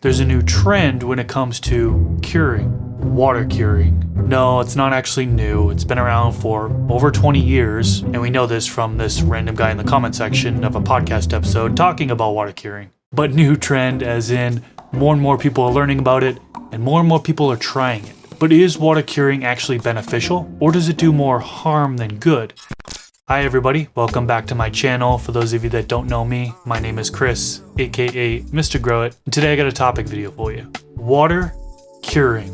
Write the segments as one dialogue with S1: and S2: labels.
S1: There's a new trend when it comes to curing. Water curing. No, it's not actually new. It's been around for over 20 years, and we know this from this random guy in the comment section of a podcast episode talking about water curing. But new trend as in more and more people are learning about it, and more people are trying it. But is water curing actually beneficial, or does it do more harm than good? Hi everybody, welcome back to my channel. For those of you that don't know me, my name is Chris, aka Mr. Grow It, and today I got a topic video for you. Water curing.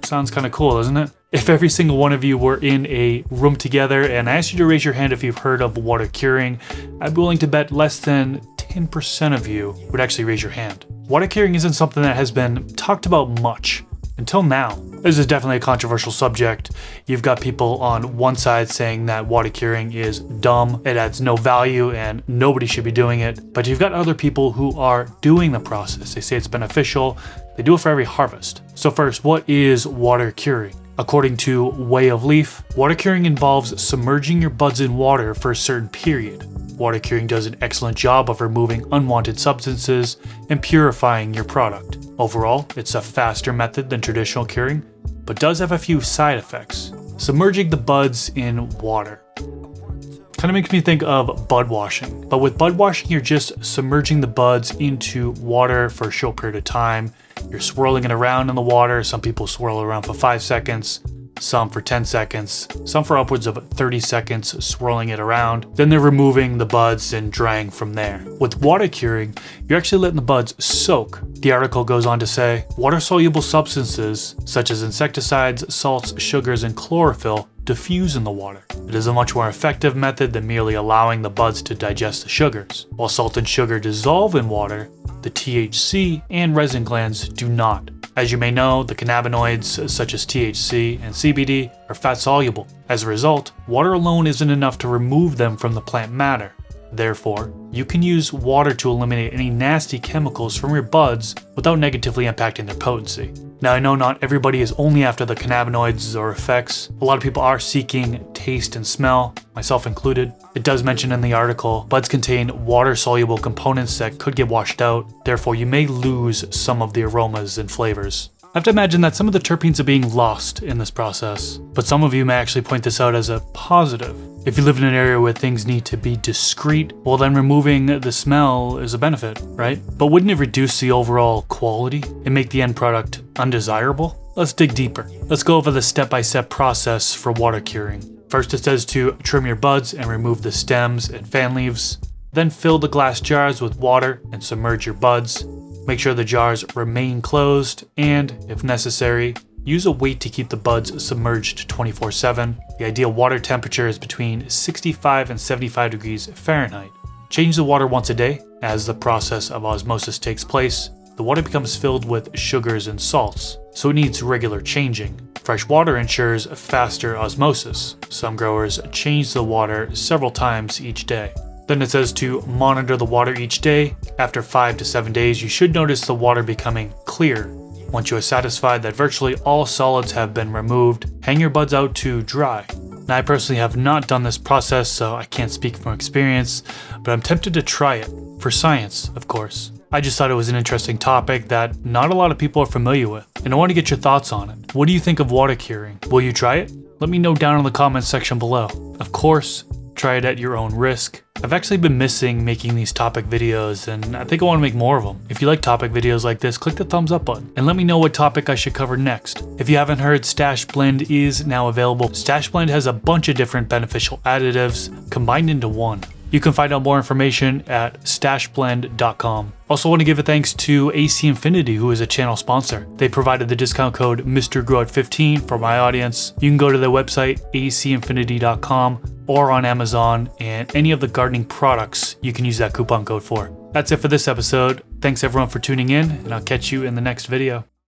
S1: Sounds kind of cool, doesn't it? If every single one of you were in a room together and I asked you to raise your hand if you've heard of water curing, I'd be willing to bet less than 10% of you would actually raise your hand. Water curing isn't something that has been talked about much until now. This is definitely a controversial subject. You've got people on one side saying that water curing is dumb, it adds no value, and nobody should be doing it. But you've got other people who are doing the process. They say it's beneficial. They do it for every harvest. So first, what is water curing? According to Way of Leaf, water curing involves submerging your buds in water for a certain period. Water curing does an excellent job of removing unwanted substances and purifying your product. Overall, it's a faster method than traditional curing, but does have a few side effects. Submerging the buds in water kind of makes me think of bud washing, but with bud washing, you're just submerging the buds into water for a short period of time. You're swirling it around in the water. Some people swirl it around for 5 seconds, some for 10 seconds, some for upwards of 30 seconds, swirling it around. Then they're removing the buds and drying from there. With water curing, you're actually letting the buds soak. The article goes on to say, water-soluble substances such as insecticides, salts, sugars, and chlorophyll diffuse in the water. It is a much more effective method than merely allowing the buds to digest the sugars. While salt and sugar dissolve in water, the THC and resin glands do not. As you may know, the cannabinoids such as THC and CBD are fat soluble. As a result, water alone isn't enough to remove them from the plant matter. Therefore, you can use water to eliminate any nasty chemicals from your buds without negatively impacting their potency. Now, I know not everybody is only after the cannabinoids or effects. A lot of people are seeking taste and smell, myself included. It does mention in the article, buds contain water-soluble components that could get washed out. Therefore, you may lose some of the aromas and flavors. I have to imagine that some of the terpenes are being lost in this process, but some of you may actually point this out as a positive. If you live in an area where things need to be discreet, well then removing the smell is a benefit, right? But wouldn't it reduce the overall quality and make the end product undesirable? Let's dig deeper. Let's go over the step-by-step process for water curing. First, it says to trim your buds and remove the stems and fan leaves. Then fill the glass jars with water and submerge your buds. Make sure the jars remain closed and, if necessary, use a weight to keep the buds submerged 24/7. The ideal water temperature is between 65 and 75 degrees Fahrenheit. Change the water once a day. As the process of osmosis takes place, the water becomes filled with sugars and salts, so it needs regular changing. Fresh water ensures faster osmosis. Some growers change the water several times each day. Then it says to monitor the water each day. After 5 to 7 days, you should notice the water becoming clear. Once you are satisfied that virtually all solids have been removed, hang your buds out to dry. Now, I personally have not done this process, so I can't speak from experience, but I'm tempted to try it. For science, of course. I just thought it was an interesting topic that not a lot of people are familiar with, and I want to get your thoughts on it. What do you think of water curing? Will you try it? Let me know down in the comments section below. Of course, try it at your own risk. I've actually been missing making these topic videos, and I think I want to make more of them. If you like topic videos like this, click the thumbs up button and let me know what topic I should cover next. If you haven't heard, Stash Blend is now available. Stash Blend has a bunch of different beneficial additives combined into one. You can find out more information at stashblend.com. Also want to give a thanks to AC Infinity, who is a channel sponsor. They provided the discount code MrGrowIt15 for my audience. You can go to their website, acinfinity.com, or on Amazon, and any of the gardening products you can use that coupon code for. That's it for this episode. Thanks everyone for tuning in, and I'll catch you in the next video.